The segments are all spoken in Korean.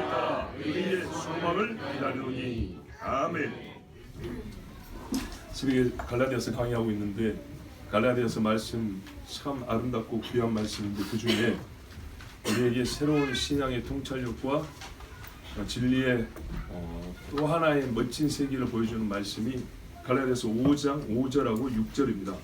따라 의의 소망을 기다리노니. 아멘. 새벽에 갈라디아서 강의하고 있는데 갈라디아서 말씀 참 아름답고 귀한 말씀인데 그 중에 우리에게 새로운 신앙의 통찰력과 진리의 또 하나의 멋진 세계를 보여주는 말씀이 갈라디아서 5장 5절하고 6절입니다.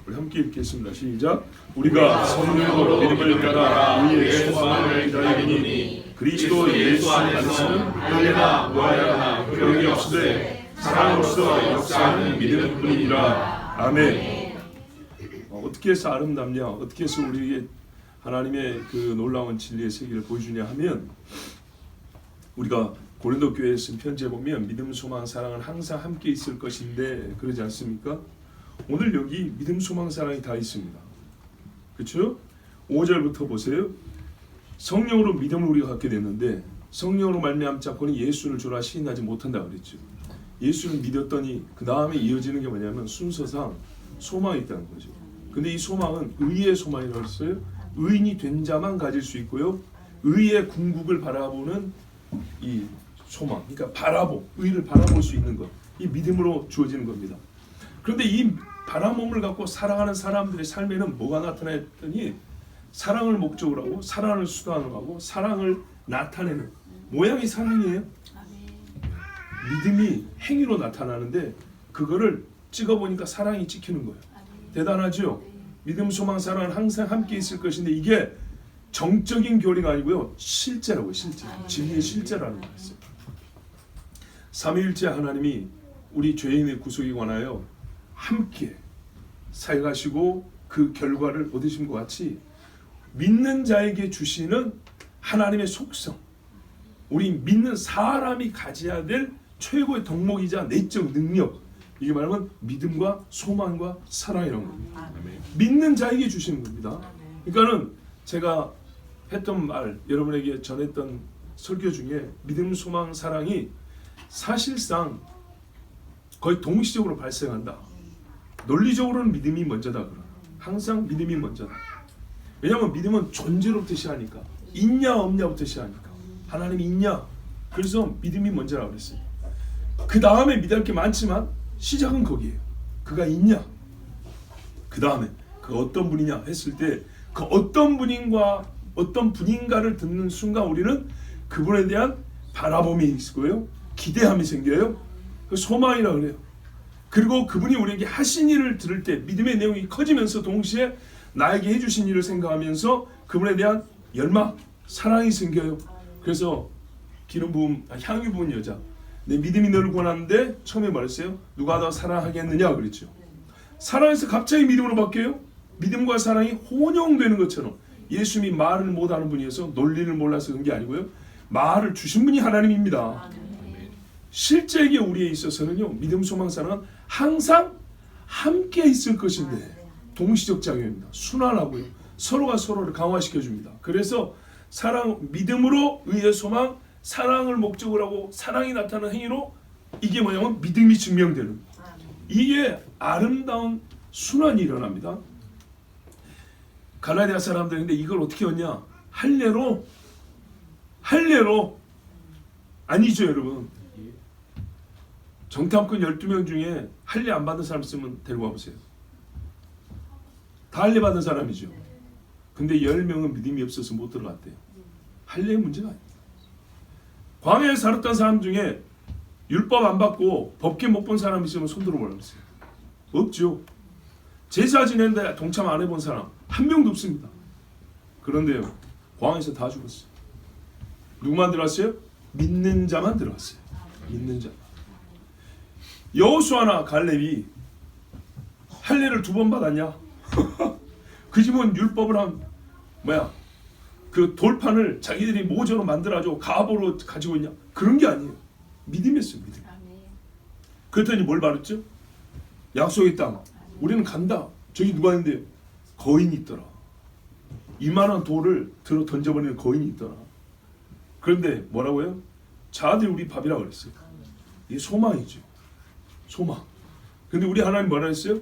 우리 함께 읽겠습니다. 시작. 우리가 성령으로 믿음을 따라 의의 소망을 기다리니 그리스도 예수 안에서는 은혜나 무하여나 효력이 없으되 사랑으로서 역사하는 믿음뿐이니라. 아멘. 어떻게 해서 아름답냐? 어떻게 해서 우리에게 하나님의 그 놀라운 진리의 세계를 보여주냐 하면 우리가 고린도 교회에 쓴 편지에 보면 믿음, 소망, 사랑은 항상 함께 있을 것인데 그러지 않습니까? 오늘 여기 믿음, 소망, 사랑이 다 있습니다. 그렇죠? 5절부터 보세요. 성령으로 믿음을 우리가 갖게 됐는데 성령으로 말미암지 않고는 예수를 주라 시인하지 못한다 그랬죠. 예수를 믿었더니 그 다음에 이어지는 게 뭐냐면 순서상 소망이 있다는 거죠. 근데 이 소망은 의의 소망이라고 했어요. 의인이 된 자만 가질 수 있고요. 의의 궁극을 바라보는 이 소망, 그러니까 의를 바라볼 수 있는 것, 이 믿음으로 주어지는 겁니다. 그런데 이 바라봄을 갖고 살아가는 사람들의 삶에는 뭐가 나타났더니 사랑을 목적으로 하고 사랑을 수단으로 하고 사랑을 나타내는 모양이 사랑이에요. 믿음이 행위로 나타나는데 그거를 찍어보니까 사랑이 찍히는 거예요. 대단하죠? 믿음, 소망, 사랑은 항상 함께 있을 것인데 이게 정적인 교리가 아니고요. 실제라고요. 실제. 진리의 실제라는 거였어요. 삼위일체 하나님이 우리 죄인의 구속에 관하여 함께 사역하시고 그 결과를 얻으신 것 같이 믿는 자에게 주시는 하나님의 속성, 우리 믿는 사람이 가져야 될 최고의 덕목이자 내적 능력, 이게 말하면 믿음과 소망과 사랑이라는 겁니다. 믿는 자에게 주시는 겁니다. 그러니까는 제가 했던 말, 여러분에게 전했던 설교 중에 믿음, 소망, 사랑이 사실상 거의 동시적으로 발생한다. 논리적으로는 믿음이 먼저다. 그러나 항상 믿음이 먼저다. 왜냐하면 믿음은 존재로부터 시작하니까, 있냐 없냐부터 시작하니까, 하나님이 있냐, 그래서 믿음이 먼저라고 그랬어요. 그 다음에 믿을 게 많지만 시작은 거기에요. 그가 있냐, 그 다음에 그 어떤 분이냐 했을 때 그 어떤 분인가 어떤 분인가를 듣는 순간 우리는 그분에 대한 바라봄이 있고요, 기대함이 생겨요. 그 소망이라고 그래요. 그리고 그분이 우리에게 하신 일을 들을 때 믿음의 내용이 커지면서 동시에 나에게 해주신 일을 생각하면서 그분에 대한 열망, 사랑이 생겨요. 그래서 기름 부음, 향유 부은 여자, 내 믿음이 너를 구원하는데 처음에 말했어요. 누가 더 사랑하겠느냐 그랬죠. 사랑에서 갑자기 믿음으로 바뀌어요. 믿음과 사랑이 혼용되는 것처럼 예수님이 말을 못하는 분이어서 논리를 몰라서 그런 게 아니고요. 말을 주신 분이 하나님입니다. 실제에 우리에 있어서는요, 믿음, 소망, 사랑은 항상 함께 있을 것인데 동시적 작용입니다. 순환하고요. 서로가 서로를 강화시켜 줍니다. 그래서 사랑, 믿음으로 의의 소망, 사랑을 목적으로 하고 사랑이 나타나는 행위로 이게 뭐냐면 믿음이 증명되는, 이게 아름다운 순환이 일어납니다. 갈라디아 사람들인데 이걸 어떻게 얻냐? 할례로 아니죠, 여러분. 정탐꾼 12명 중에 할례 안 받은 사람 있으면 데리고 와보세요. 다 할례 받은 사람이죠. 근데 10명은 믿음이 없어서 못 들어갔대요. 할례의 문제가 아닙니다. 광야에 살았던 사람 중에 율법 안 받고 법계 못 본 사람 있으면 손 들어보라고 했어요. 없죠. 제사 지낸데 동참 안 해본 사람 한 명도 없습니다. 그런데요, 광야에서 다 죽었어요. 누구만 들어왔어요? 믿는 자만 들어왔어요. 믿는 자. 여호수아나 갈렙이 할례를 2번 받았냐? 그 집은 율법을 그 돌판을 자기들이 모저로 만들어가지고 가보로 가지고 있냐? 그런 게 아니에요. 믿음이었어요. 믿음. 그랬더니 뭘 받았죠? 약속의 땅. 우리는 간다. 저기 누가 있는데 거인이 있더라. 이만한 돌을 들어 던져버리는 거인이 있더라. 그런데 뭐라고요? 자들이 우리 밥이라고 그랬어요. 이게 소망이죠. 소망. 근데 우리 하나님 뭐라 했어요?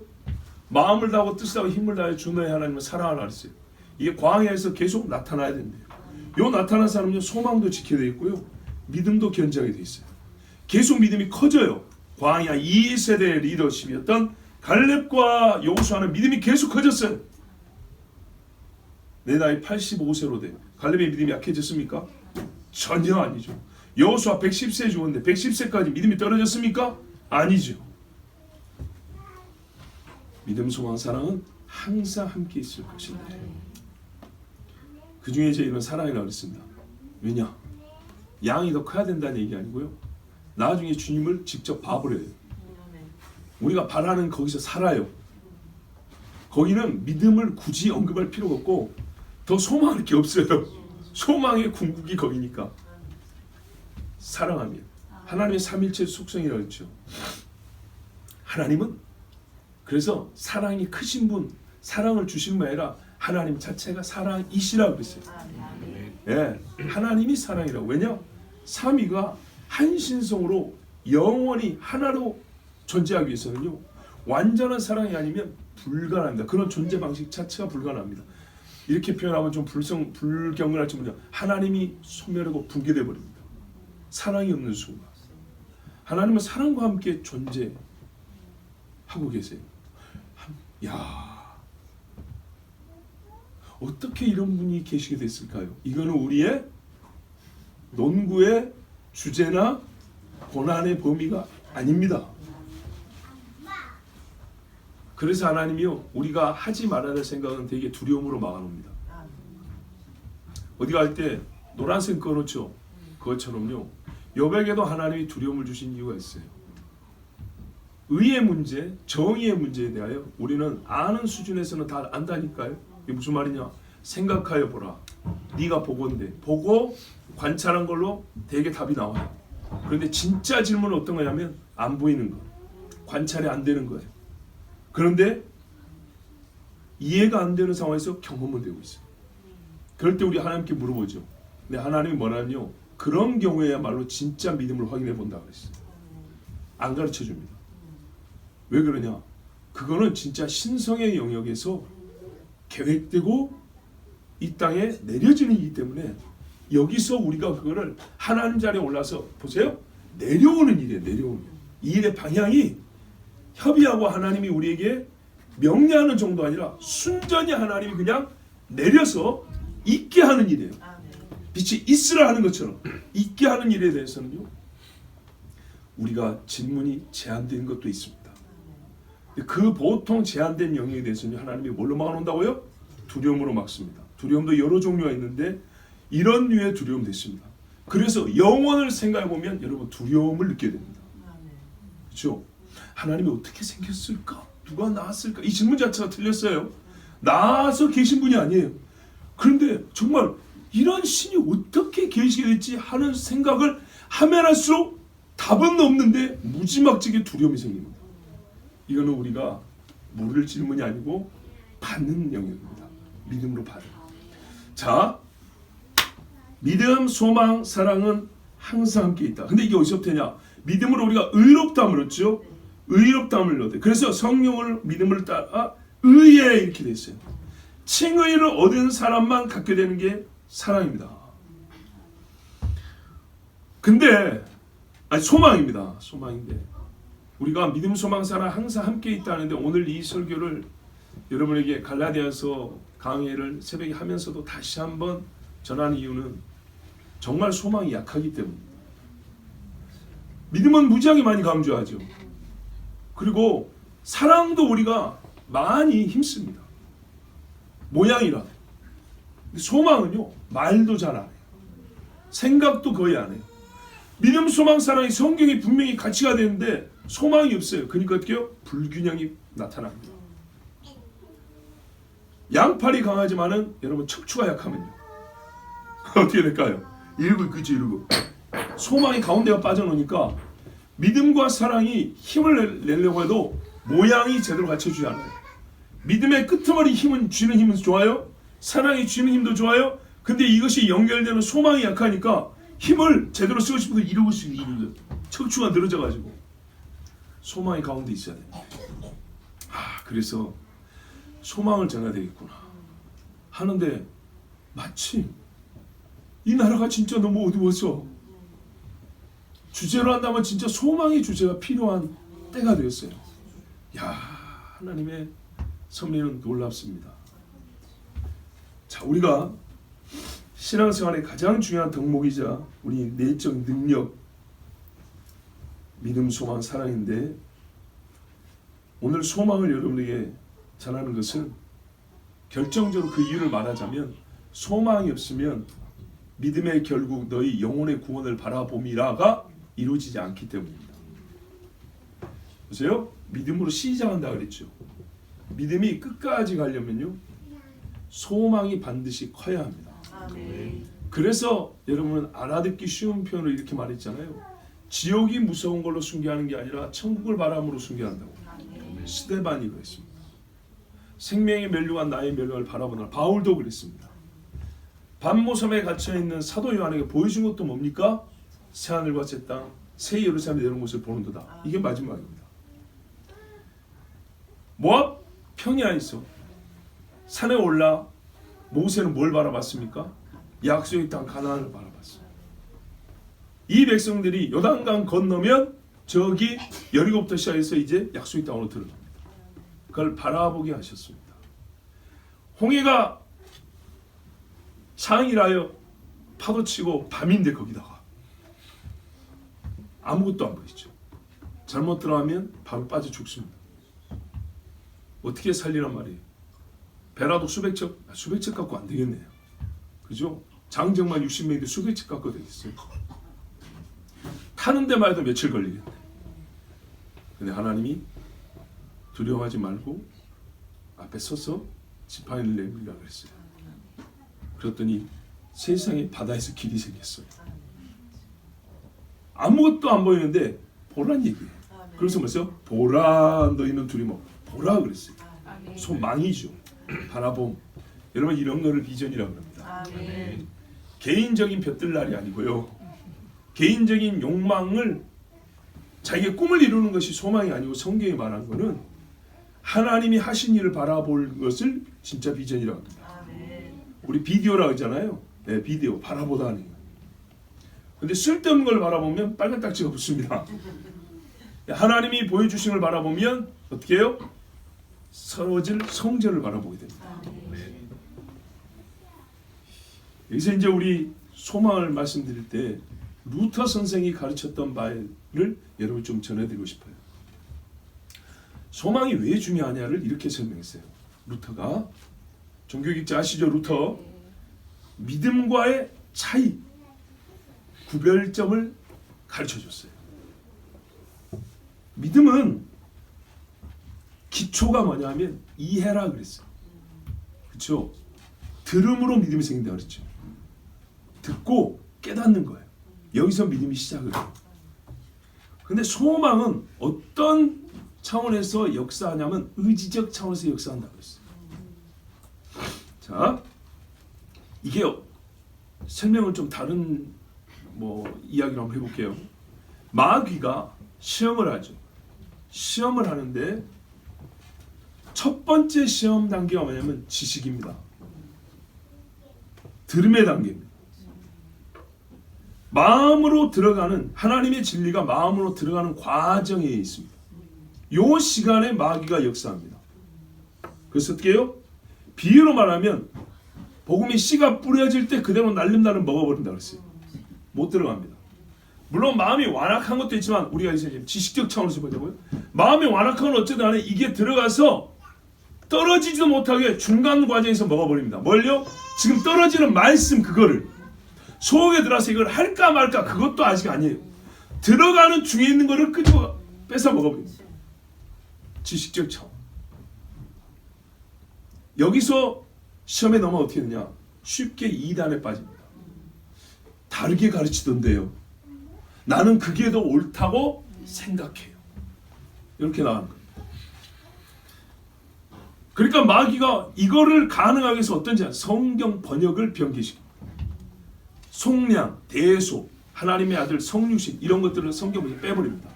마음을 다하고 뜻을 다하고 힘을 다해 주 너의 하나님을 사랑하라 그랬어요. 이게 광야에서 계속 나타나야 된대요. 요 나타난 사람은요, 소망도 지켜야 되겠고요, 믿음도 견지하게 돼 있어요. 계속 믿음이 커져요. 광야 2세대 리더십이었던 갈렙과 여호수아는 믿음이 계속 커졌어요. 내 나이 85세로 돼. 갈렙의 믿음이 약해졌습니까? 전혀 아니죠. 여호수아 110세에 죽었는데 110세까지 믿음이 떨어졌습니까? 아니죠. 믿음, 소망, 사랑은 항상 함께 있을 것인데 그 중에 제일은 사랑이라고 그랬습니다. 왜냐? 양이 더 커야 된다는 얘기 아니고요. 나중에 주님을 직접 봐버려요. 우리가 바라는 거기서 살아요. 거기는 믿음을 굳이 언급할 필요가 없고 더 소망할 게 없어요. 소망의 궁극이 거기니까. 사랑하면 하나님의 삼일체 속성이라고 했죠. 하나님은 그래서 사랑이 크신 분, 사랑을 주시는 게 아니라 하나님 자체가 사랑이시라고 그랬어요. 예, 하나님이 사랑이라고. 왜냐? 삼위가 한신성으로 영원히 하나로 존재하기 위해서는요, 완전한 사랑이 아니면 불가능합니다. 그런 존재 방식 자체가 불가능합니다. 이렇게 표현하면 좀 불경건할 지 모르죠. 하나님이 소멸하고 붕괴돼 버립니다. 사랑이 없는 순간. 하나님은 사랑과 함께 존재하고 계세요. 야, 어떻게 이런 분이 계시게 됐을까요? 이거는 우리의 논구의 주제나 고난의 범위가 아닙니다. 그래서 하나님이요, 우리가 하지 말아야 할 생각은 되게 두려움으로 막아놓습니다. 어디 갈 때 노란색 꺼놓죠. 그것처럼요, 여백에도 하나님이 두려움을 주신 이유가 있어요. 의의 문제, 정의의 문제에 대하여 우리는 아는 수준에서는 다 안다니까요. 이게 무슨 말이냐? 생각하여 보라. 네가 보건대. 보고 관찰한 걸로 대개 답이 나와요. 그런데 진짜 질문은 어떤 거냐면 안 보이는 거. 관찰이 안 되는 거예요. 그런데 이해가 안 되는 상황에서 경험은 되고 있어요. 그럴 때 우리 하나님께 물어보죠. 근데 하나님이 뭐냐면요, 그런 경우에야말로 진짜 믿음을 확인해 본다고 그랬어요. 안 가르쳐 줍니다. 왜 그러냐? 그거는 진짜 신성의 영역에서 계획되고 이 땅에 내려지는 일이기 때문에 여기서 우리가 그거를 하나님 자리에 올라서 보세요. 내려오는 일이에요. 내려오는 이 일의 방향이 협의하고 하나님이 우리에게 명령하는 정도 아니라 순전히 하나님이 그냥 내려서 있게 하는 일이에요. 빛이 있으라 하는 것처럼 있게 하는 일에 대해서는요, 우리가 질문이 제한된 것도 있습니다. 그 보통 제한된 영역에 대해서는 하나님이 뭘로 막아놓는다고요? 두려움으로 막습니다. 두려움도 여러 종류가 있는데 이런 류의 두려움도 있습니다. 그래서 영원을 생각해 보면 여러분 두려움을 느끼게 됩니다. 그렇죠? 하나님이 어떻게 생겼을까? 누가 나왔을까? 이 질문 자체가 틀렸어요. 나와서 계신 분이 아니에요. 그런데 정말 이런 신이 어떻게 계시게 됐지 하는 생각을 하면 할수록 답은 없는데 무지막지하게 두려움이 생깁니다. 이거는 우리가 물을 질문이 아니고 받는 영역입니다. 믿음으로 받은. 자, 믿음, 소망, 사랑은 항상 함께 있다. 근데 이게 어디서부터 되냐? 믿음으로 우리가 의롭다함을 얻죠. 의롭다함을 얻어요. 그래서 성령을 믿음을 따라 의에 이렇게 돼 있어요. 칭의를 얻은 사람만 갖게 되는 게 사랑입니다. 근데 소망입니다. 소망인데 우리가 믿음, 소망, 사랑 항상 함께 있다는데 오늘 이 설교를 여러분에게 갈라디아서 강해를 새벽에 하면서도 다시 한번 전하는 이유는 정말 소망이 약하기 때문입니다. 믿음은 무지하게 많이 강조하죠. 그리고 사랑도 우리가 많이 힘씁니다. 모양이라. 소망은요, 말도 잘 안 해요. 생각도 거의 안 해요. 믿음, 소망, 사랑이 성경이 분명히 가치가 되는데 소망이 없어요. 그러니까 어떻게 해요? 불균형이 나타납니다. 양팔이 강하지만은 여러분 척추가 약하면요 어떻게 될까요? 이러고 그치 이러고 소망이 가운데가 빠져놓으니까 믿음과 사랑이 힘을 내려고 해도 모양이 제대로 갖춰주지 않아요. 믿음의 끄트머리 힘은 쥐는 힘은 좋아요. 사랑이 쥐는 힘도 좋아요. 근데 이것이 연결되는 소망이 약하니까 힘을 제대로 쓰고 싶어도 이러고 있는 척추가 늘어져가지고 소망이 가운데 있어야 돼요. 그래서 소망을 전해야 되겠구나 하는데 마침 이 나라가 진짜 너무 어두웠어. 주제로 한다면 진짜 소망의 주제가 필요한 때가 되었어요. 야, 하나님의 섭리는 놀랍습니다. 자, 우리가 신앙생활의 가장 중요한 덕목이자 우리 내적 능력, 믿음, 소망, 사랑인데 오늘 소망을 여러분에게 전하는 것은 결정적으로 그 이유를 말하자면 소망이 없으면 믿음의 결국 너희 영혼의 구원을 바라봄이라가 이루어지지 않기 때문입니다. 보세요. 믿음으로 시작한다 그랬죠. 믿음이 끝까지 가려면요 소망이 반드시 커야 합니다. 그래서 여러분은 알아듣기 쉬운 표현으로 이렇게 말했잖아요. 지옥이 무서운 걸로 숭배하는 게 아니라 천국을 바람으로 숭배한다고. 스데반이 그랬습니다. 생명의 멸류관 나의 멸류관을 바라보나. 바울도 그랬습니다. 반모섬에 갇혀있는 사도 요한에게 보여준 것도 뭡니까? 새하늘과 새 땅, 새 예루살렘이 내려온 것을 보는도다. 이게 마지막입니다. 모압 평야에서 산에 올라 모세는 뭘 바라봤습니까? 약속의 땅 가나안을 바라봤어요. 이 백성들이 요단강 건너면 저기 여리고부터 시작해서 이제 약속의 땅으로 들어갑니다. 그걸 바라보게 하셨습니다. 홍해가 상일하여 파도치고 밤인데 거기다가 아무것도 안 보이죠. 잘못 들어가면 바로 빠져 죽습니다. 어떻게 살리란 말이에요? 배라도 수백 척 갖고 안 되겠네요. 그죠? 장정만 60명인데 수백 척 갖고 되겠어요. 타는 데만 해도 며칠 걸리겠네. 근데 하나님이 두려워하지 말고 앞에 서서 지팡이를 내밀라 그랬어요. 그랬더니 세상에 바다에서 길이 생겼어요. 아무것도 안 보이는데 보란 얘기예요. 그래서 뭐죠? 보라 너희는 둘이 뭐 보라 그랬어요. 소망이죠. 바라봄. 여러분 이런 거를 비전이라고 합니다. 개인적인 볕들날이 아니고요. 개인적인 욕망을 자기의 꿈을 이루는 것이 소망이 아니고 성경이 말한 거는 하나님이 하신 일을 바라볼 것을 진짜 비전이라고 합니다. 우리 비디오라고 하잖아요. 네, 비디오 바라보다 하는 거예요. 근데 쓸데없는 걸 바라보면 빨간 딱지가 붙습니다. 하나님이 보여주신 걸 바라보면 어떻게 해요? 서러질 성전을 바라보게 됩니다. 여기서 이제 우리 소망을 말씀드릴 때 루터 선생이 가르쳤던 바를 여러분 좀 전해드리고 싶어요. 소망이 왜 중요하냐를 이렇게 설명했어요. 루터가 종교기자 아시죠? 루터 믿음과의 차이, 구별점을 가르쳐줬어요. 믿음은 기초가 뭐냐면 이해라 그랬어요. 그렇죠? 들음으로 믿음이 생긴다 그랬죠. 듣고 깨닫는 거예요. 여기서 믿음이 시작을 해요. 근데 소망은 어떤 차원에서 역사하냐면 의지적 차원에서 역사한다고 했어요. 자, 이게 설명을 좀 다른 이야기를 한번 해볼게요. 마귀가 시험을 하죠. 시험을 하는데 첫 번째 시험 단계가 뭐냐면 지식입니다. 들음의 단계입니다. 마음으로 들어가는 하나님의 진리가 마음으로 들어가는 과정에 있습니다. 요 시간에 마귀가 역사합니다. 그래서 어떻게 해요? 비유로 말하면 복음이 씨가 뿌려질 때 그대로 날름날름 먹어버린다 그랬어요. 못 들어갑니다. 물론 마음이 완악한 것도 있지만 우리가 이제 지식적 차원에서 보자고요. 마음이 완악한 건 어쨌든 간에 이게 들어가서 떨어지지도 못하게 중간 과정에서 먹어버립니다. 뭘요? 지금 떨어지는 말씀 그거를 속에 들어가서 이걸 할까 말까 그것도 아직 아니에요. 들어가는 중에 있는 거를 끄집어 뺏어 먹어버립니다. 지식적 차원. 여기서 시험에 넘어 어떻게 되냐? 쉽게 이단에 빠집니다. 다르게 가르치던데요. 나는 그게 더 옳다고 생각해요. 이렇게 나가는 거예요. 그러니까 마귀가 이거를 가능하게 해서 어떤지 성경 번역을 변개시킵니다. 속량, 대소, 하나님의 아들 성육신 이런 것들을 성경에서 빼버립니다.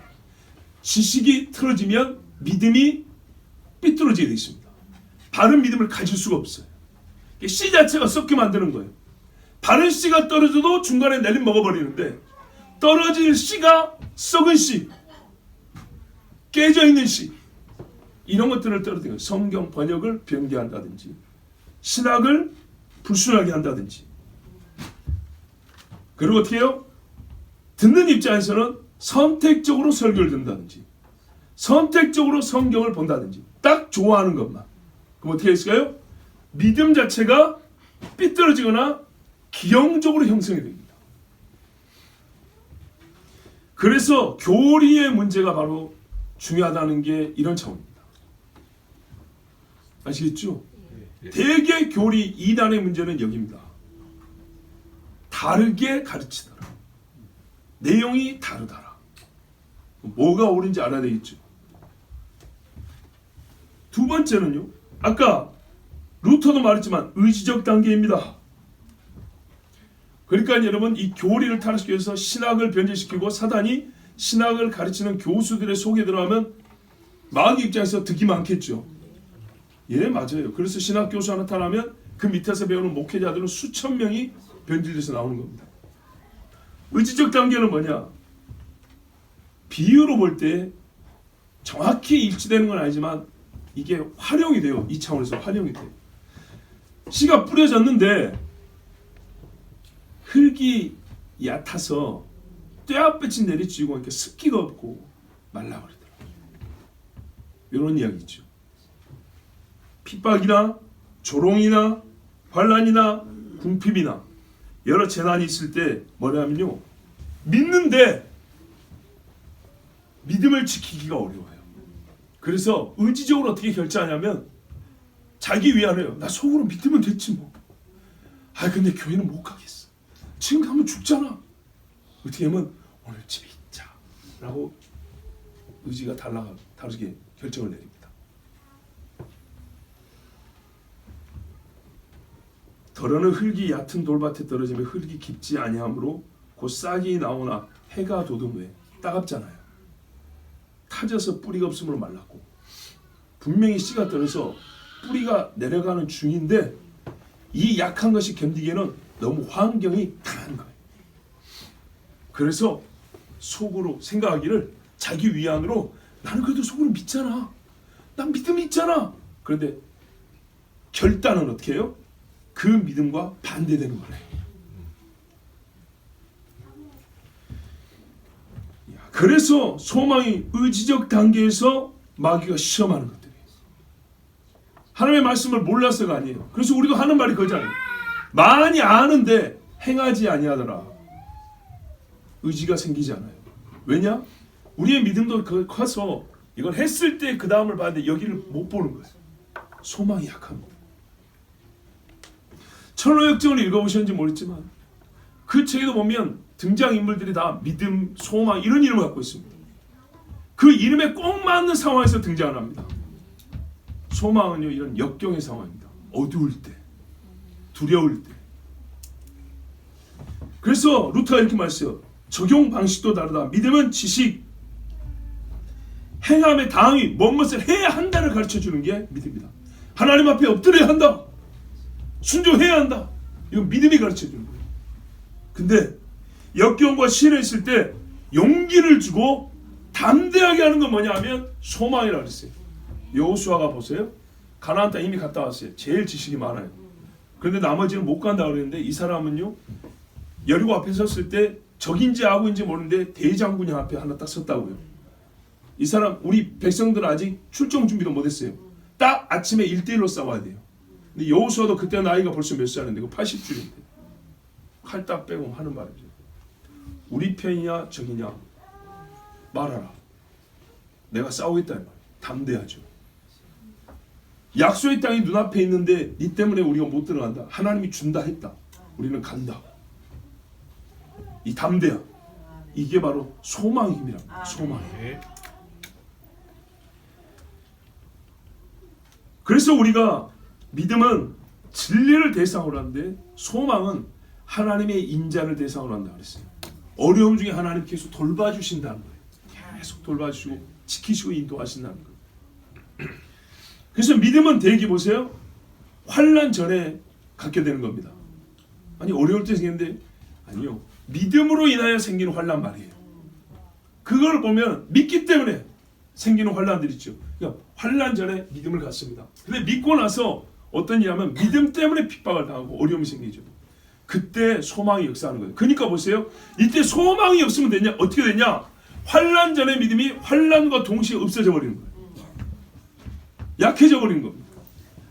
지식이 틀어지면 믿음이 삐뚤어지게 되어 있습니다. 바른 믿음을 가질 수가 없어요. 씨 자체가 썩게 만드는 거예요. 바른 씨가 떨어져도 중간에 내림 먹어버리는데 떨어질 씨가 썩은 씨, 깨져 있는 씨, 이런 것들을 떨어뜨리는 성경 번역을 변개한다든지 신학을 불순하게 한다든지, 그리고 어떻게 해요? 듣는 입장에서는 선택적으로 설교를 듣는다든지 선택적으로 성경을 본다든지 딱 좋아하는 것만. 그럼 어떻게 했을까요? 믿음 자체가 삐뚤어지거나 기형적으로 형성이 됩니다. 그래서 교리의 문제가 바로 중요하다는 게 이런 차원입니다. 아시겠죠? 대개 교리 이단의 문제는 여기입니다. 다르게 가르치더라. 내용이 다르더라. 뭐가 옳은지 알아야 되겠죠. 두 번째는요, 아까 루터도 말했지만 의지적 단계입니다. 그러니까 여러분, 이 교리를 타락시키기 위해서 신학을 변질시키고 사단이 신학을 가르치는 교수들의 속에 들어가면 마귀 입장에서 득이 많겠죠. 예, 맞아요. 그래서 신학 교수 하나 나타나면 그 밑에서 배우는 목회자들은 수천 명이 변질돼서 나오는 겁니다. 의지적 단계는 뭐냐? 비유로 볼 때 정확히 일치되는 건 아니지만 이게 활용이 돼요. 이 차원에서 활용이 돼요. 씨가 뿌려졌는데 흙이 얕아서 떼앞볕이 내리쬐고 이렇게 습기가 없고 말라버리더라고요. 이런 이야기죠. 핍박이나 조롱이나 환난이나 궁핍이나 여러 재난이 있을 때 뭐냐면요, 믿는데 믿음을 지키기가 어려워요. 그래서 의지적으로 어떻게 결제하냐면 자기 위안해요. 나 속으로 믿으면 됐지 뭐. 아 근데 교회는 못 가겠어. 지금 가면 죽잖아. 어떻게 하면 오늘 집에 있자 라고 의지가 다르게 결정을 내립니다. 더러는 흙이 얕은 돌밭에 떨어지면 흙이 깊지 아니하므로 곧 싹이 나오나 해가 돋은 후에 따갑잖아요. 타져서 뿌리가 없으므로 말랐고, 분명히 씨가 떨어서 뿌리가 내려가는 중인데 이 약한 것이 견디기에는 너무 환경이 강한 거예요. 그래서 속으로 생각하기를 자기 위안으로 나는 그래도 속으로 믿잖아. 난 믿음이 있잖아. 그런데 결단은 어떻게 해요? 그 믿음과 반대되는 거예요. 그래서 소망이 의지적 단계에서 마귀가 시험하는 것들이에요. 하나님의 말씀을 몰라서가 아니에요. 그래서 우리도 하는 말이 그거잖아요. 많이 아는데 행하지 아니하더라. 의지가 생기지 않아요. 왜냐? 우리의 믿음도 커서 이걸 했을 때 그 다음을 봤는데 여기를 못 보는 거예요. 소망이 약합니다. 천로역정을 읽어보셨는지 모르겠지만 그 책에도 보면 등장인물들이 다 믿음, 소망 이런 이름을 갖고 있습니다. 그 이름에 꼭 맞는 상황에서 등장을 합니다. 소망은요, 이런 역경의 상황입니다. 어두울 때, 두려울 때. 그래서 루터가 이렇게 말했어요. 적용 방식도 다르다. 믿음은 지식, 행함의 당위, 무엇을 해야 한다를 가르쳐주는 게 믿음이다. 하나님 앞에 엎드려야 한다. 순종해야 한다. 이건 믿음이 가르쳐주는 거예요. 근데 역경과 시련이 있을 때 용기를 주고 담대하게 하는 건 뭐냐 하면 소망이라고 그랬어요. 여호수아가 보세요. 가나안 땅 이미 갔다 왔어요. 제일 지식이 많아요. 그런데 나머지는 못 간다고 그랬는데 이 사람은요, 여리고 앞에 섰을 때 적인지 아구인지 모르는데 대장군이 앞에 하나 딱 섰다고요. 이 사람, 우리 백성들은 아직 출정 준비도 못했어요. 딱 아침에 1대1로 싸워야 돼요. 근데 여호수아도 그때 나이가 벌써 몇 살인데 그 80줄인데 칼 딱 빼고 하는 말이죠. 우리 편이냐 적이냐 말하라. 내가 싸우겠다. 담대하죠. 약속의 땅이 눈앞에 있는데 니 때문에 우리가 못 들어간다. 하나님이 준다 했다. 우리는 간다. 이 담대함, 이게 바로 소망의 힘이랍니다. 소망이에요. 그래서 우리가 믿음은 진리를 대상으로 하는데 소망은 하나님의 인자를 대상으로 한다 그랬어요. 어려움 중에 하나님 계속 돌봐주신다는 거예요. 계속 돌봐주시고 지키시고 인도하신다는 거예요. 그래서 믿음은 대기 보세요. 환난 전에 갖게 되는 겁니다. 아니 어려울 때 생겼는데 아니요. 믿음으로 인하여 생기는 환난 말이에요. 그걸 보면 믿기 때문에 생기는 환난들이 있죠. 그러니까 환난 전에 믿음을 갖습니다. 근데 믿고 나서 어떤 일하면 믿음 때문에 핍박을 당하고 어려움이 생기죠. 그때 소망이 역사하는 거예요. 그러니까 보세요. 이때 소망이 없으면 되냐? 어떻게 되냐? 환난 전에 믿음이 환난과 동시에 없어져 버리는 거예요. 약해져 버리는 겁니다.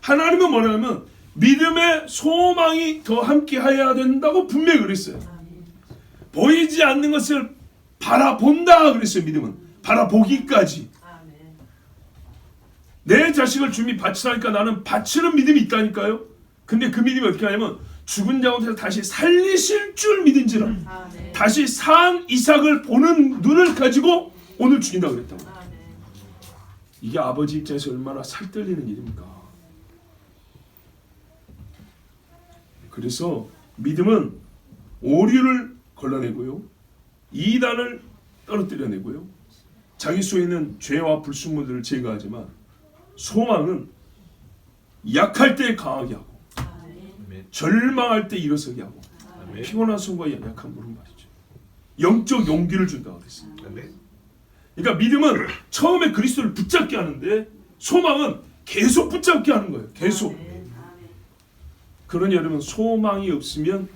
하나님은 뭐냐면 믿음의 소망이 더 함께 해야 된다고 분명히 그랬어요. 보이지 않는 것을 바라본다 그랬어요. 믿음은 바라보기까지. 내 자식을 주님이 바치라니까 나는 바치는 믿음이 있다니까요. 근데 그 믿음이 어떻게 하냐면 죽은 자 가운데서 다시 살리실 줄 믿은지라. 다시 산 이삭을 보는 눈을 가지고 오늘 죽인다 그랬다고. 이게 아버지 입장에서 얼마나 살떨리는 일입니까? 그래서 믿음은 오류를 걸러내고요, 이단을 떨어뜨려내고요, 자기 속에 있는 죄와 불순물들을 제거하지만, 소망은 약할 때 강하게 하고 절망할 때 일어서게 하고 피곤한 손과 약한 무릎 말이죠. 영적 용기를 준다고 그랬어요. 그러니까 믿음은 처음에 그리스도를 붙잡게 하는데 소망은 계속 붙잡게 하는 거예요. 계속. 그러니 여러분, 소망이 없으면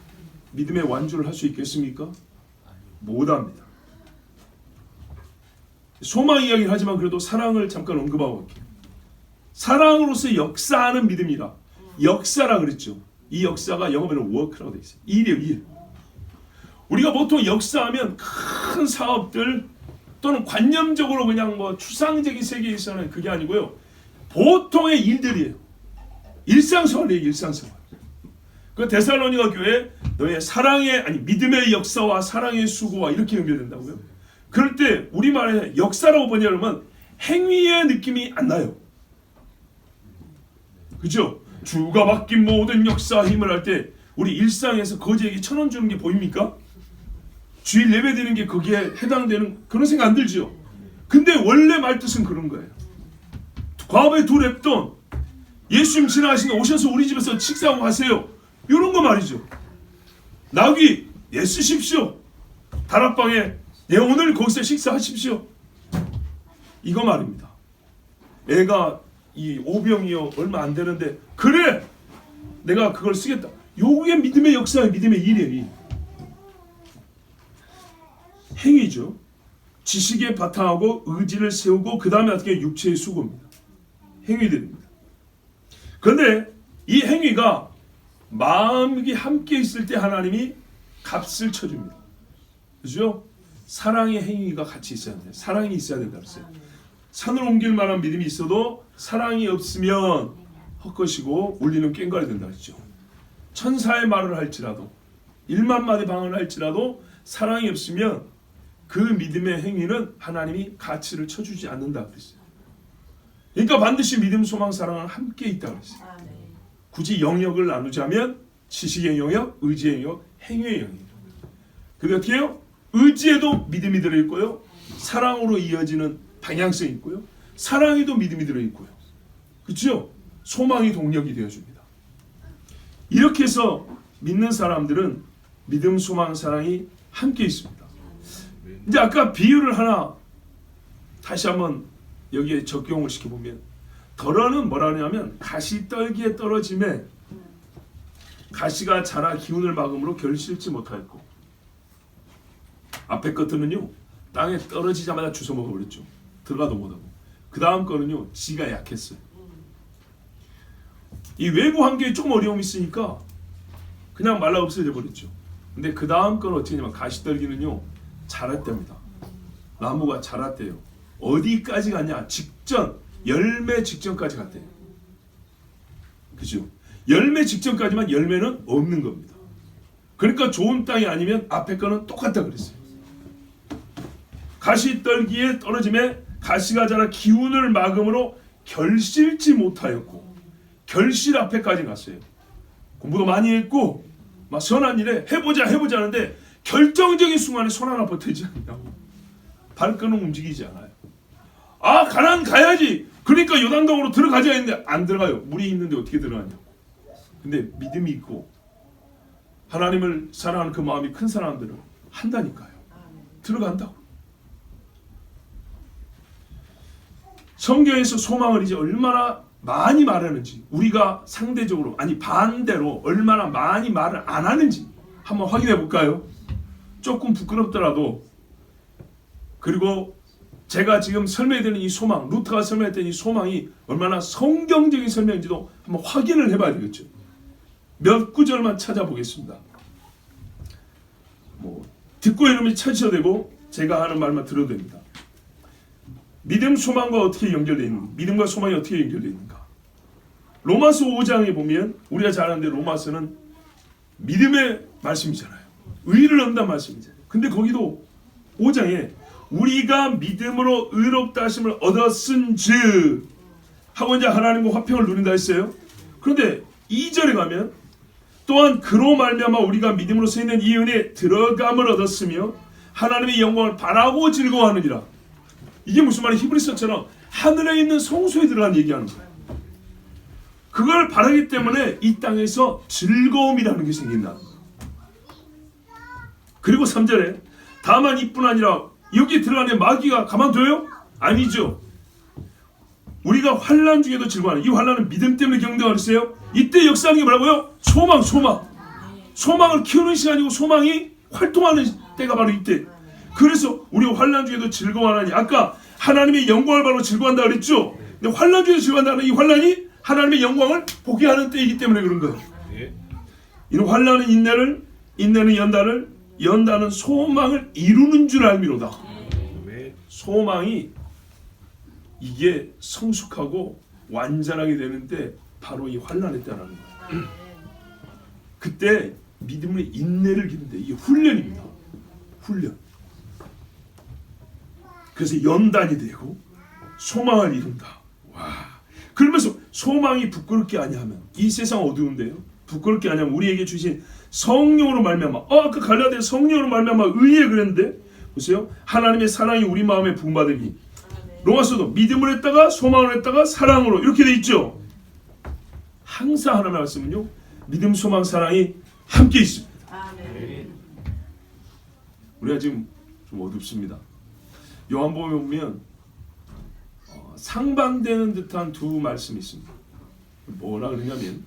믿음의 완주를 할 수 있겠습니까? 못합니다. 소망 이야기를 하지만 그래도 사랑을 잠깐 언급하고 갈게요. 사랑으로서 역사하는 믿음이라 역사라 그랬죠. 이 역사가 영어로는 work라고 되어 있어요. 일이에요, 일. 우리가 보통 역사하면 큰 사업들 또는 관념적으로 그냥 뭐 추상적인 세계에서는 그게 아니고요. 보통의 일들이에요. 일상생활이에요, 일상생활. 그 데살로니가 교회 너의 사랑의 아니 믿음의 역사와 사랑의 수고와 이렇게 연결된다고요. 그럴 때 우리말에 역사라고 번역하면 행위의 느낌이 안 나요. 그죠? 주가 맡긴 모든 역사 힘을 할 때 우리 일상에서 거지에게 1,000원 주는 게 보입니까? 주일 예배 드리는 게 거기에 해당되는 그런 생각 안 들죠? 근데 원래 말뜻은 그런 거예요. 과거에 두 랩돈 예수님 지나가시는 오셔서 우리 집에서 식사하고 가세요. 이런 거 말이죠. 나귀 예 쓰십시오. 다락방에 예 오늘 거기서 식사하십시오. 이거 말입니다. 애가 이 오병이요 얼마 안 되는데 그래 내가 그걸 쓰겠다. 요게 믿음의 역사예요. 믿음의 일이에요. 행위죠. 지식에 바탕하고 의지를 세우고 그 다음에 어떻게 육체의 수고입니다. 행위들입니다. 그런데 이 행위가 마음이 함께 있을 때 하나님이 값을 쳐줍니다. 그죠? 사랑의 행위가 같이 있어야 돼요. 사랑이 있어야 된다 그랬어요. 산을 옮길 만한 믿음이 있어도 사랑이 없으면 헛것이고 울리는 꽹과리 된다 그랬죠. 천사의 말을 할지라도 1만 마디 방언을 할지라도 사랑이 없으면 그 믿음의 행위는 하나님이 가치를 쳐주지 않는다 그랬어요. 그러니까 반드시 믿음, 소망, 사랑은 함께 있다 그랬어요. 굳이 영역을 나누자면 지식의 영역, 의지의 영역, 행위의 영역. 근데 어떻게 해요? 의지에도 믿음이 들어있고요, 사랑으로 이어지는 방향성이 있고요, 사랑에도 믿음이 들어있고요. 그렇죠? 소망이 동력이 되어줍니다. 이렇게 해서 믿는 사람들은 믿음, 소망, 사랑이 함께 있습니다. 이제 아까 비유를 하나 다시 한번 여기에 적용을 시켜보면, 덜어는 뭐라 하냐면 가시떨기에 떨어짐에 가시가 자라 기운을 막음으로 결실치 못하였고, 앞에 것들은요 땅에 떨어지자마자 주워 먹어버렸죠. 들어가도 못하고. 그 다음 거는요 지가 약했어요. 이 외부 환경에 조금 어려움이 있으니까 그냥 말라 없어져 버렸죠. 근데 그 다음 거는 어떻게 하냐면 가시떨기는요 자랐답니다. 나무가 자랐대요. 어디까지 갔냐? 직전 열매 직전까지 갔대요. 그죠? 열매 직전까지만 열매는 없는 겁니다. 그러니까 좋은 땅이 아니면 앞에 거는 똑같다 그랬어요. 가시떨기에 떨어짐에 가시가 자라 기운을 막음으로 결실치 못하였고, 결실 앞에까지 갔어요. 공부도 많이 했고 막 선한 일에 해보자 하는데 결정적인 순간에 손 하나 버티지 않냐고. 발끈은 움직이지 않아요. 아 가난 가야지. 그러니까 요단강으로 들어가자 했는데 안 들어가요. 물이 있는데 어떻게 들어가냐고. 근데 믿음이 있고 하나님을 사랑하는 그 마음이 큰 사람들은 한다니까요. 들어간다고. 성경에서 소망을 이제 얼마나 많이 말하는지, 우리가 상대적으로 아니 반대로 얼마나 많이 말을 안 하는지 한번 확인해 볼까요? 조금 부끄럽더라도, 그리고 제가 지금 설명해드리는 이 소망, 루터가 설명했던 이 소망이 얼마나 성경적인 설명인지도 한번 확인을 해봐야 되겠죠. 몇 구절만 찾아보겠습니다. 듣고 여러분이 찾으셔도 되고 제가 하는 말만 들어도 됩니다. 믿음, 소망과 어떻게 연결되어 있는가? 믿음과 소망이 어떻게 연결되어 있는가? 로마서 5장에 보면, 우리가 잘 아는데 로마서는 믿음의 말씀이잖아요. 의를 얻는다는 말씀이잖아요. 근데 거기도 5장에 우리가 믿음으로 의롭다 하심을 얻었은즉 하고 이제 하나님과 화평을 누린다 했어요. 그런데 2절에 가면 또한 그로 말미암아 우리가 믿음으로 있는 이 은혜에 들어감을 얻었으며 하나님의 영광을 바라고 즐거워하느니라. 이게 무슨 말이에요? 히브리서처럼 하늘에 있는 성소에 들어간 얘기하는 거예요. 그걸 바라기 때문에 이 땅에서 즐거움이라는 게 생긴다. 그리고 3절에 다만 이뿐 아니라 여기 들어가는 마귀가 가만둬요? 아니죠. 우리가 환난 중에도 즐거워하는, 이 환난은 믿음 때문에 겪는다고 그랬어요. 이때 역사하는 게 뭐라고요? 소망. 소망을 키우는 시간이고 소망이 활동하는 때가 바로 이때. 그래서 우리가 환난 중에도 즐거워하니, 아까 하나님의 영광을 바로 즐거워한다 그랬죠. 근데 환난 중에도 즐거워한다는 이 환난이 하나님의 영광을 보게 하는 때이기 때문에 그런 거예요. 이는 환난은 인내를, 인내는 연단을, 연단은 소망을 이루는 줄 알미로다. 소망이 이게 성숙하고 완전하게 되는데 바로 이 환난의 때라는 거예요. 그때 믿음의 인내를 기르는데 이게 훈련입니다. 훈련. 그래서 연단이 되고 소망을 이룬다. 와. 그러면서 소망이 부끄럽게 아니하면, 이 세상 어두운데요, 부끄럽게 아니하면 우리에게 주신 성령으로 말미암아, 아까 갈라디아 성령으로 말미암아 의에 그랬는데 보세요. 하나님의 사랑이 우리 마음에 부음받으니, 로마서도 믿음을 했다가 소망을 했다가 사랑으로 이렇게 돼 있죠. 항상 하나님의 말씀은요, 믿음, 소망, 사랑이 함께 있습니다. 아멘. 우리가 지금 좀 어둡습니다. 요한복음에 보면 상반되는 듯한 두 말씀이 있습니다. 뭐라 그러냐면,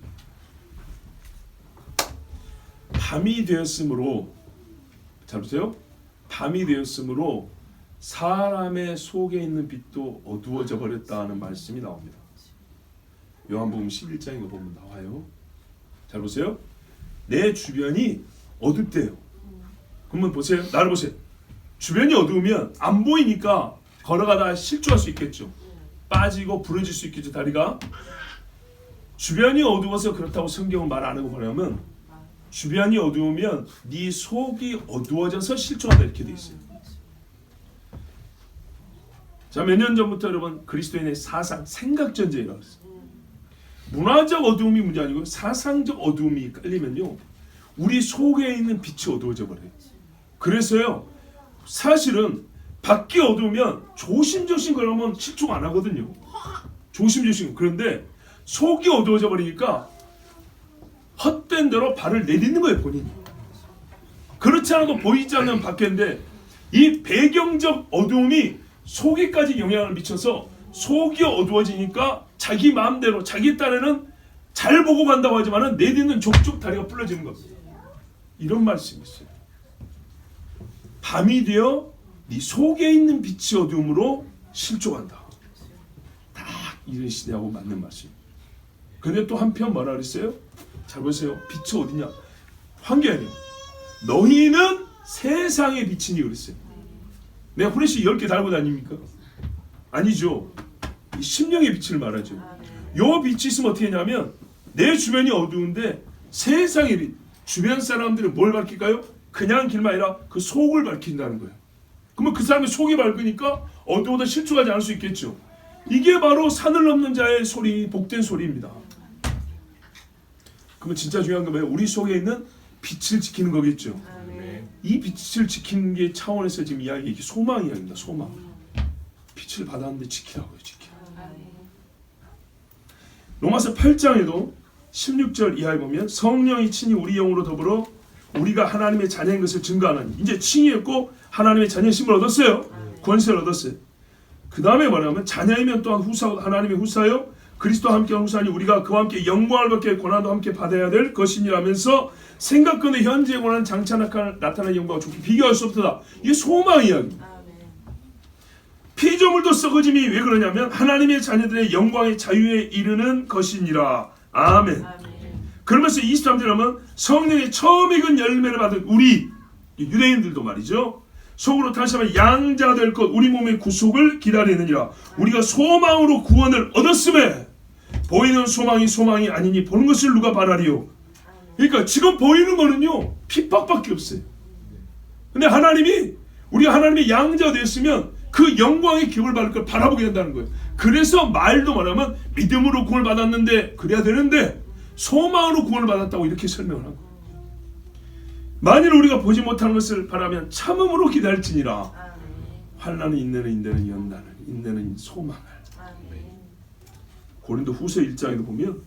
밤이 되었으므로, 잘 보세요. 밤이 되었으므로 사람의 속에 있는 빛도 어두워져 버렸다는 말씀이 나옵니다. 요한복음 11장에 보면 나와요. 잘 보세요. 내 주변이 어둡대요. 그러면 보세요. 나를 보세요. 주변이 어두우면 안 보이니까 걸어가다가 실족할 수 있겠죠. 빠지고 부러질 수 있겠죠, 다리가. 주변이 어두워서 그렇다고 성경은 말 안 하고 뭐냐면, 주변이 어두우면 네 속이 어두워져서 실족한다 이렇게 돼 있어요. 자, 몇 년 전부터 여러분 그리스도인의 사상, 생각 전쟁이라고 했어요. 문화적 어두움이 문제 아니고 사상적 어두움이 깔리면요, 우리 속에 있는 빛이 어두워져 버려요. 그래서요, 사실은 밖이 어두우면 조심조심 그러면 실족 안 하거든요. 조심조심. 그런데 속이 어두워져 버리니까 헛된 대로 발을 내딛는 거예요, 본인이. 그렇지 않아도 보이지 않는 밖인데 이 배경적 어두움이 속에까지 영향을 미쳐서 속이 어두워지니까 자기 마음대로, 자기 딴에는 잘 보고 간다고 하지만 내딛는 족족 다리가 부러지는 겁니다. 이런 말씀이 있어요. 밤이 되어 네 속에 있는 빛이 어두움으로 실족한다. 딱 이런 시대하고 맞는 말씀. 근데 또 한편 뭐라 그랬어요? 잘 보세요. 빛이 어디냐? 환경이 아니에요. 너희는 세상의 빛이니 그랬어요. 내가 후레쉬 10개 달고 다닙니까? 아니죠. 이 심령의 빛을 말하죠. 요 빛이 있으면 어떻게 하냐면, 내 주변이 어두운데 세상의 빛, 주변 사람들은 뭘 밝힐까요? 그냥 길만 아니라 그 속을 밝힌다는 거예요. 그러면 그 사람의 속이 밝으니까 어두워도 실족하지 않을 수 있겠죠. 이게 바로 산을 넘는 자의 소리, 복된 소리입니다. 그러면 진짜 중요한 건 뭐예요? 우리 속에 있는 빛을 지키는 거겠죠. 이 빛을 지키는 게 차원에서 지금 이야기, 이게 소망 이야기입니다. 소망. 빛을 받았는데 지키라고요. 지키라. 로마서 8장에도 16절 이하에 보면, 성령이 친히 우리 영으로 더불어 우리가 하나님의 자녀인 것을 증거하는 이제 칭의했고 하나님의 자녀심을 얻었어요. 권세를 얻었어요. 그 다음에 뭐냐면 자녀이면 또한 하나님의 후사요 그리스도와 함께한 후사니 우리가 그와 함께 영광을 받게 고난도 함께 받아야 될 것이니라면서 생각건대 현재의 고난 장차 나타나는 영광과 좋게 비교할 수 없다. 이게 소망 이야기입니다. 피조물도 썩어짐이 왜 그러냐면 하나님의 자녀들의 영광의 자유에 이르는 것이니라. 아멘. 그러면서 23절에 하면 성령의 처음 익은 열매를 받은 우리 유대인들도 말이죠. 속으로 다시 한번 양자 될 것 우리 몸의 구속을 기다리느니라. 우리가 소망으로 구원을 얻었음에 보이는 소망이 아니니 보는 것을 누가 바라리요. 그러니까 지금 보이는 거는요 핍박밖에 없어요. 근데 하나님이 우리가 하나님의 양자 됐으면 그 영광의 기업을 받을 걸 바라보게 된다는 거예요. 그래서 말도 말하면 믿음으로 구원을 받았는데 그래야 되는데 소망으로 구원을 받았다고 이렇게 설명을 하고, 만일 우리가 보지 못하는 것을 바라면 참음으로 기다릴지니라. 환난은 인내는 연단을 인내는 소망을. 고린도 후서 1장에도 보면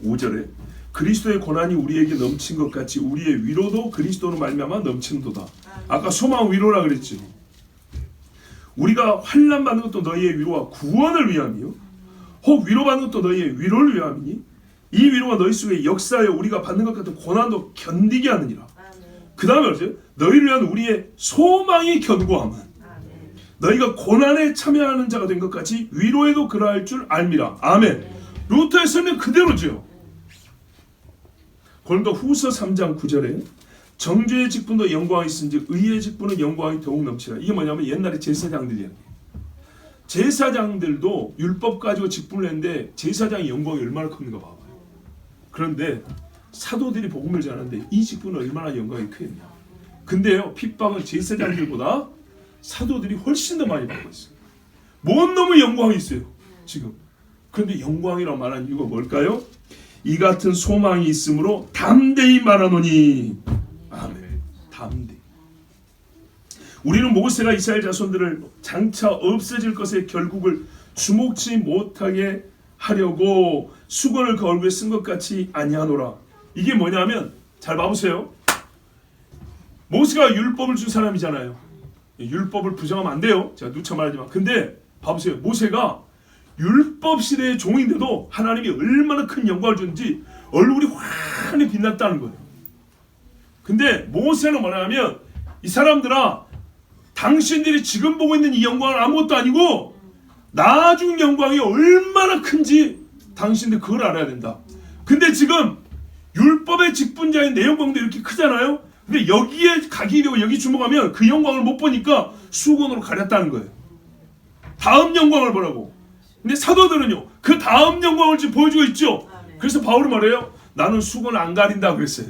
5절에 그리스도의 고난이 우리에게 넘친 것 같이 우리의 위로도 그리스도로 말미암아 넘치는도다. 아까 소망 위로라 그랬죠. 우리가 환난 받는 것도 너희의 위로와 구원을 위함이요 혹 위로받는 것도 너희의 위로를 위함이니 이 위로가 너희 속에 역사하여 우리가 받는 것 같은 고난도 견디게 하느니라. 그 다음에 어쩌요? 너희를 위한 우리의 소망이 견고함은 너희가 고난에 참여하는 자가 된 것 같이 위로에도 그러할 줄 알미라. 아멘. 루터의 설명 그대로죠. 고린도 후서 3장 9절에 정죄의 직분도 영광이 있은즉 의의 직분은 영광이 더욱 넘치라. 이게 뭐냐면 옛날에 제사장들이야. 제사장들도 율법 가지고 직분을 했는데 제사장의 영광이 얼마나 큽니까 봐봐요. 그런데 사도들이 복음을 전하는데 이 직분은 얼마나 영광이 크겠냐. 근데요 핍박은 제사장들보다 사도들이 훨씬 더 많이 받고 있어요. 뭔 놈의 영광이 있어요 지금. 그런데 영광이라고 말하는 이유가 뭘까요? 이 같은 소망이 있으므로 담대히 말하노니. 아멘. 담대히. 우리는 모세가 이스라엘 자손들을 장차 없어질 것의 결국을 주목치 못하게 하려고 수건을 그 얼굴에 쓴 것 같이 아니하노라. 이게 뭐냐면 잘 봐보세요. 모세가 율법을 준 사람이잖아요. 율법을 부정하면 안 돼요. 제가 누차 말하지만. 근데 봐보세요. 모세가 율법 시대의 종인데도 하나님이 얼마나 큰 영광을 줬는지 얼굴이 환히 빛났다는 거예요. 근데 모세는 뭐냐면 이 사람들아 당신들이 지금 보고 있는 이 영광은 아무것도 아니고 나중 영광이 얼마나 큰지 당신들 그걸 알아야 된다. 근데 지금 율법의 직분자인 내 영광도 이렇게 크잖아요. 근데 여기에 각이 되고 여기 주목하면 그 영광을 못 보니까 수건으로 가렸다는 거예요. 다음 영광을 보라고. 근데 사도들은요 그 다음 영광을 지금 보여주고 있죠. 그래서 바울은 말해요. 나는 수건을 안 가린다 그랬어요.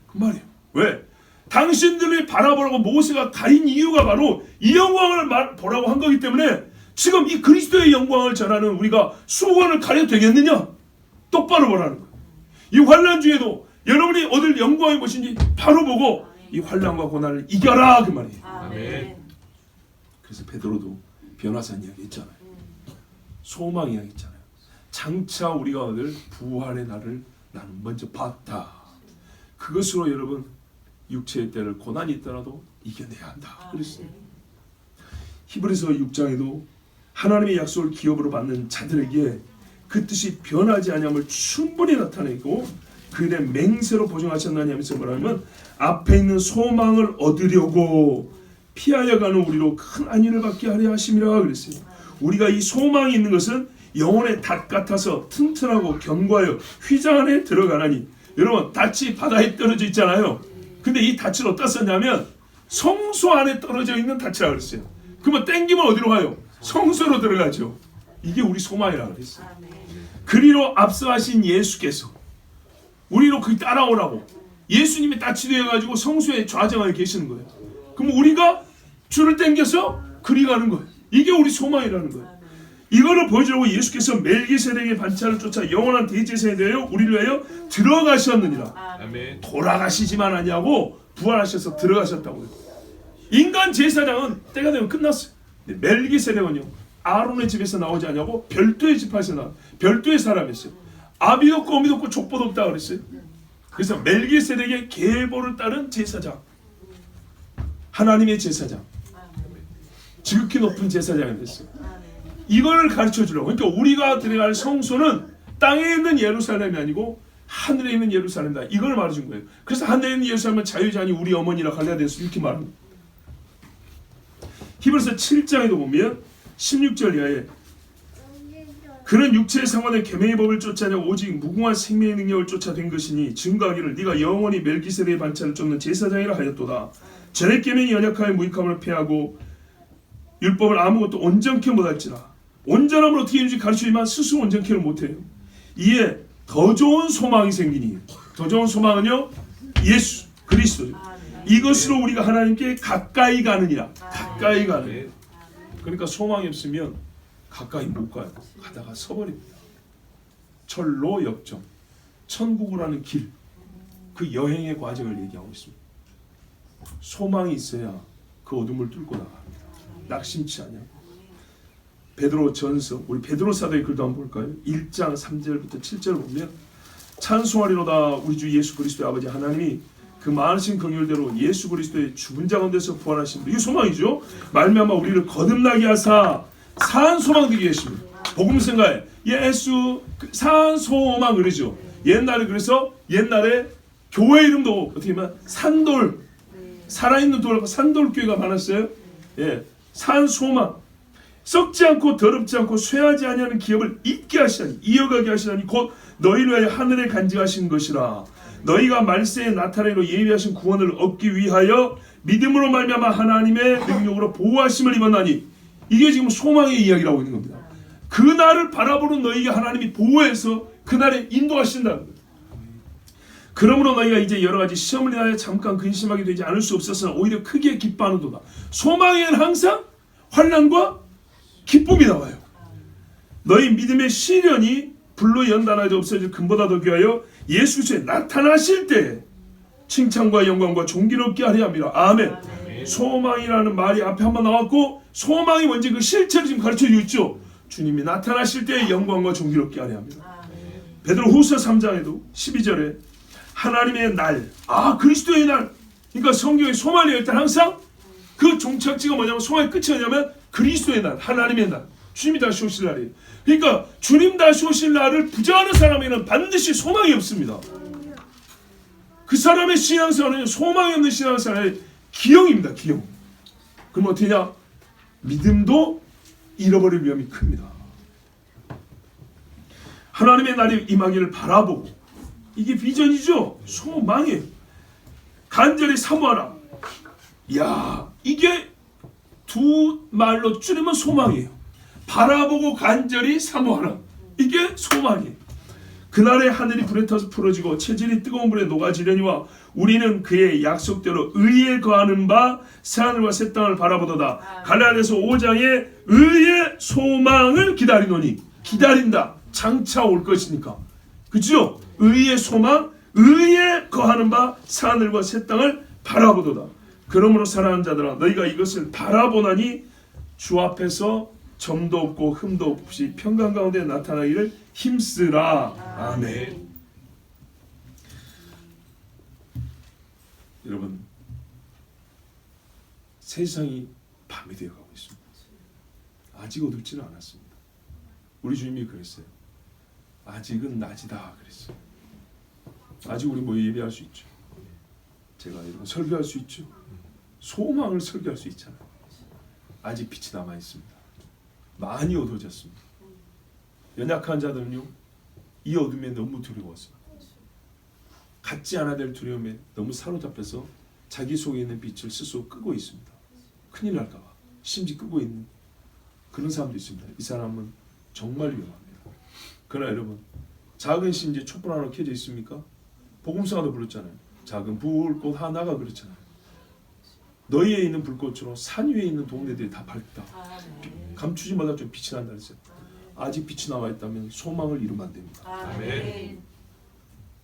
그 말이에요. 왜? 당신들이 바라보라고 모세가 가린 이유가 바로 이 영광을 보라고 한 거기 때문에 지금 이 그리스도의 영광을 전하는 우리가 수건을 가려도 되겠느냐? 똑바로 보라는 거예요. 이 환난 중에도 여러분이 얻을 영광이 무엇인지 바로 보고 이 환난과 고난을 이겨라 그 말이에요. 아멘. 그래서 베드로도 변화산 이야기 했잖아요. 소망 이야기 했잖아요. 장차 우리가 얻을 부활의 날을 나는 먼저 봤다. 그것으로 여러분 육체의 때를 고난이 있더라도 이겨내야 한다. 그랬어요. 히브리서 6장에도 하나님의 약속을 기업으로 받는 자들에게 그 뜻이 변하지 아니함을 충분히 나타내고 그의 맹세로 보증하셨나니 하면서 뭐라면 앞에 있는 소망을 얻으려고 피하여 가는 우리로 큰 안위를 받게 하려 하심이라 그랬어요. 우리가 이 소망이 있는 것은 영혼의 닷 같아서 튼튼하고 견고하여 휘장 안에 들어가나니. 여러분 닷이 바다에 떨어져 있잖아요. 근데 이 닷을 어디다 썼냐면 성소 안에 떨어져 있는 닷이라고 그랬어요. 그러면 땡기면 어디로 가요? 성소로 들어가죠. 이게 우리 소망이라고 그랬어요. 그리로 앞서하신 예수께서 우리로 그 따라오라고 예수님이 닻이 되어가지고 성소에 좌정하에 계시는 거예요. 그럼 우리가 줄을 당겨서 그리 가는 거예요. 이게 우리 소망이라는 거예요. 이거를 보여주려고 예수께서 멜기세덱의 반차를 쫓아 영원한 대제사에 대하여 우리를 위하여 들어가셨느니라. 아멘. 돌아가시지만 아니하고 부활하셔서 들어가셨다고요. 인간 제사장은 때가 되면 끝났어요. 멜기세덱은요 아론의 집에서 나오지 않냐고 별도의 지파에서 나와 별도의 사람이었어요. 아비도 없고 어미도 없고 족보도 없다 그랬어요. 그래서 멜기세덱의 계보를 따른 제사장, 하나님의 제사장, 지극히 높은 제사장이 됐어요. 이걸 가르쳐 주려고. 그러니까 우리가 들어갈 성소는 땅에 있는 예루살렘이 아니고 하늘에 있는 예루살렘이다. 이걸 말해준 거예요. 그래서 하늘에 있는 예루살렘은 자유자니 우리 어머니라 갈라디아서 이렇게 말합니다. 히브리서 7장에도 보면 16절 이하에 그는 육체의 상관의 계명의 법을 쫓아냐 오직 무궁한 생명의 능력을 쫓아 된 것이니 증거하기를 네가 영원히 멜기세덱의 반차를 쫓는 제사장이라 하였도다. 전에 계명이 연약하여 무익함을 패하고 율법을 아무것도 온전케 못할지라. 온전함을 어떻게 이루는지 가르치지만 스스로 온전케를 못해요. 이에 더 좋은 소망이 생기니, 더 좋은 소망은요 예수 그리스도죠. 이것으로 우리가 하나님께 가까이 가느니라. 가까이 가는. 그러니까 소망이 없으면 가까이 못 가요. 가다가 서버립니다. 철로 역정, 천국을 하는 길, 그 여행의 과정을 얘기하고 있습니다. 소망이 있어야 그 어둠을 뚫고 나갑니다. 낙심치 않아요. 베드로 전서, 우리 베드로 사도의 글도 한번 볼까요? 1장 3절부터 7절 보면 찬송하리로다 우리 주 예수 그리스도의 아버지 하나님이 그 많으신 긍휼대로 예수 그리스도의 죽은 자 가운데서 부활하신 분, 이게 소망이죠. 말미암아 우리를 거듭나게 하사 산 소망 되게 하십니다. 복음성가에 예수 산 소망 그러죠. 옛날에 그래서 옛날에 교회 이름도 어떻게 보면 산돌, 살아있는 돌, 산돌교회가 많았어요. 예, 산 소망. 썩지 않고 더럽지 않고 쇠하지 아니하는 기업을 잊게 하시다니, 이어가게 하시다니 곧 너희를 위하여 하늘에 간직하신 것이라. 너희가 말세에 나타내로 예비하신 구원을 얻기 위하여 믿음으로 말미암아 하나님의 능력으로 보호하심을 입었나니, 이게 지금 소망의 이야기라고 있는 겁니다. 그날을 바라보는 너희가 하나님이 보호해서 그날에 인도하신다는 거예요. 그러므로 너희가 이제 여러 가지 시험을 인하여 잠깐 근심하게 되지 않을 수 없었으나 오히려 크게 기뻐하는도다. 소망에는 항상 환난과 기쁨이 나와요. 너희 믿음의 시련이 불로 연단하여 없어질 금보다 더 귀하여 예수 그리스도에 나타나실 때 칭찬과 영광과 존귀롭게 하려 함이라. 아멘. 소망이라는 말이 앞에 한번 나왔고, 소망이 뭔지 그 실체를 지금 가르쳐주고 있죠. 주님이 나타나실 때 영광과 존귀롭게 하려 합니다. 베드로후서 3장에도 12절에 하나님의 날, 그리스도의 날. 그러니까 성경의 소망이 일단 항상 그 종착지가 뭐냐면, 소망의 끝이 뭐냐면 그리스도의 날, 하나님의 날, 주님이 다시 오실 날이에요. 그러니까 주님 다시 오실 날을 부정하는 사람에게는 반드시 소망이 없습니다. 그 사람의 신앙생활은 소망이 없는 신앙생활의 기형입니다. 기형. 그럼 어떻게 되냐? 믿음도 잃어버릴 위험이 큽니다. 하나님의 날이 임하기를 바라보고, 이게 비전이죠. 소망이에요. 간절히 사모하라. 야, 이게 두 말로 줄이면 소망이에요. 바라보고 간절히 사모하라. 이게 소망이에요. 그날의 하늘이 불에 타서 풀어지고 체질이 뜨거운 불에 녹아지려니와 우리는 그의 약속대로 의에 거하는 바 새하늘과 새 땅을 바라보도다. 갈라디아서 5장에 의의 소망을 기다리노니, 기다린다. 장차 올 것이니까. 그죠? 의의 소망, 의에 거하는 바 새하늘과 새 땅을 바라보도다. 그러므로 사랑하는 자들아, 너희가 이것을 바라보나니 주 앞에서 점도 없고 흠도 없이 평강 가운데 나타나기를 힘쓰라. 아멘. 여러분, 세상이 밤이 되어가고 있습니다. 아직 어둡지는 않았습니다. 우리 주님이 그랬어요. 아직은 낮이다 그랬어요. 아직 우리 모여 예배할 수 있죠. 제가 여러분 설교할 수 있죠. 소망을 설교할 수 있잖아요. 아직 빛이 남아 있습니다. 많이 어두워졌습니다. 연약한 자들은요, 이 어둠에 너무 두려웠어요. 갖지 않아야 될 두려움에 너무 사로잡혀서 자기 속에 있는 빛을 스스로 끄고 있습니다. 큰일 날까봐 심지 끄고 있는 그런 사람도 있습니다. 이 사람은 정말 위험합니다. 그러나 여러분, 작은 심지에 촛불 하나 켜져 있습니까? 복음서가도 불렀잖아요. 작은 불꽃 하나가 그렇잖아요. 너희에 있는 불꽃으로 산 위에 있는 동네들이 다 밝다. 감추지 말라 좀 빛이 난다 그랬어요. 아직 빛이 나와 있다면 소망을 잃으면 안 됩니다. 아멘.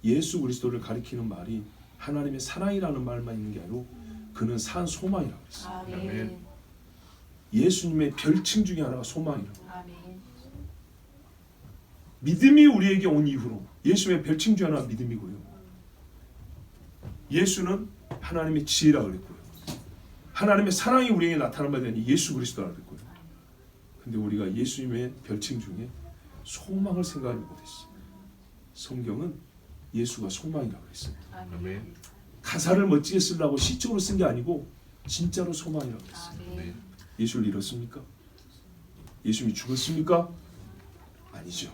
예수 그리스도를 가리키는 말이 하나님의 사랑이라는 말만 있는 게 아니고 그는 산 소망이라고 했어요. 아멘. 예수님의 별칭 중에 하나가 소망이라고. 아멘. 믿음이 우리에게 온 이후로 예수님의 별칭 중에 하나가 믿음이고요. 예수는 하나님의 지혜라 그랬고요. 하나님의 사랑이 우리에게 나타난 바 되니 예수 그리스도라 그랬고요. 근데 우리가 예수님의 별칭 중에 소망을 생각하지 못했어요. 성경은 예수가 소망이라고 그랬어요. 아멘. 가사를 멋지게 쓰려고 시적으로 쓴 게 아니고 진짜로 소망이라고 그랬어요. 아멘. 예수를 잃었습니까? 예수님이 죽었습니까? 아니죠.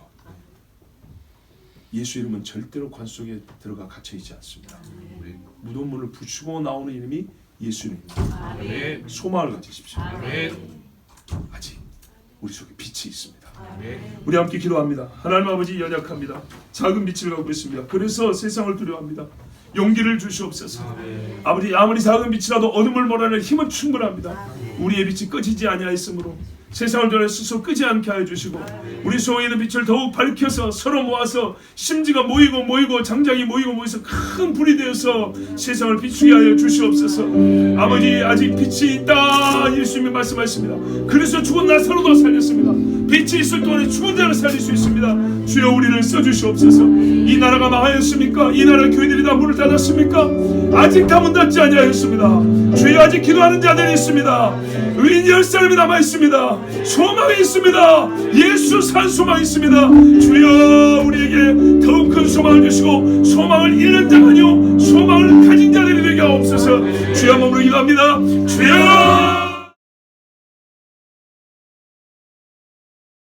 예수 이름은 절대로 관 속에 들어가 갇혀 있지 않습니다. 무덤문을 부수고 나오는 이름이 예수 이름입니다. 아멘. 소망을 가지십시오. 아멘. 아직 우리 속에 빛이 있습니다. 아멘. 우리 함께 기도합니다. 하나님 아버지, 연약합니다. 작은 빛을 갖고 있습니다. 그래서 세상을 두려워합니다. 용기를 주시옵소서. 아버지, 아무리 작은 빛이라도 어둠을 몰아낼 힘은 충분합니다. 우리의 빛이 꺼지지 아니하였으므로 세상을 전해 스스로 끄지 않게 하여 주시고, 우리 속에 있는 빛을 더욱 밝혀서 서로 모아서 심지가 모이고 장작이 모여서 큰 불이 되어서 세상을 비추게 하여 주시옵소서. 아버지, 아직 빛이 있다 예수님이 말씀하십니다. 그래서 죽은 나사로도 살렸습니다. 빛이 있을 동안에 죽은 자를 살릴 수 있습니다. 주여, 우리를 써주시옵소서. 이 나라가 망하였습니까? 이 나라 교회들이 다 문을 닫았습니까? 아직 다 문 닫지 아니하였습니다. 주여, 아직 기도하는 자들이 있습니다. 의인 10사람이 남아있습니다. 소망이 있습니다. 예수 산 소망이 있습니다. 주여, 우리에게 더욱 큰 소망을 주시고 소망을 잃는 자가 아니요 소망을 가진 자들이 되게 하옵소서. 주여, 머무르 기도합니다. 주여,